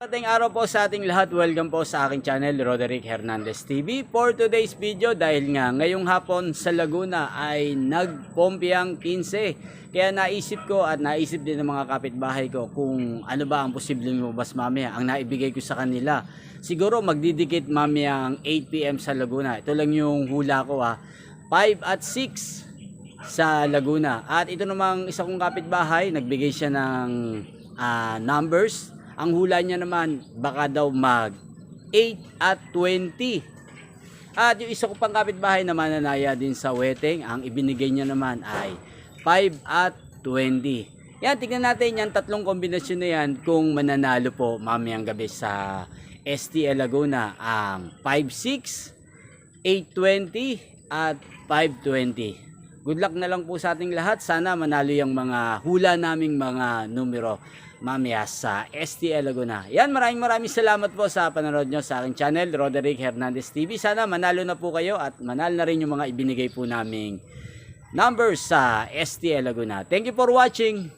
Ating araw po sa ating lahat, welcome po sa aking channel, Roderick Hernandez TV. For today's video, dahil nga ngayong hapon sa Laguna ay nagpompiang 15. Kaya naisip ko at naisip din ng mga kapitbahay ko kung ano ba ang posibleng lumabas mamaya. Ang naibigay ko sa kanila, siguro magdidikit mamaya ang 8 PM sa Laguna. Ito lang yung hula ko 5 at 6 sa Laguna. At ito namang isa kong kapitbahay, nagbigay siya ng numbers. Ang hula niya naman, baka daw mag 8 at 20. At yung isa ko pang kapitbahay na mananaya din sa wedding, ang ibinigay niya naman ay 5 at 20. Yan, tignan natin yan, tatlong kombinasyon na yan kung mananalo po mamayang gabi sa STL Laguna. Ang 5-6, 8-20 at 5-20. Good luck na lang po sa ating lahat. Sana manalo yung mga hula naming mga numero mamaya sa STL Laguna. Yan, maraming salamat po sa panonood nyo sa aking channel, Roderick Hernandez TV. Sana manalo na po kayo at manalo na rin yung mga ibinigay po naming numbers sa STL Laguna. Thank you for watching.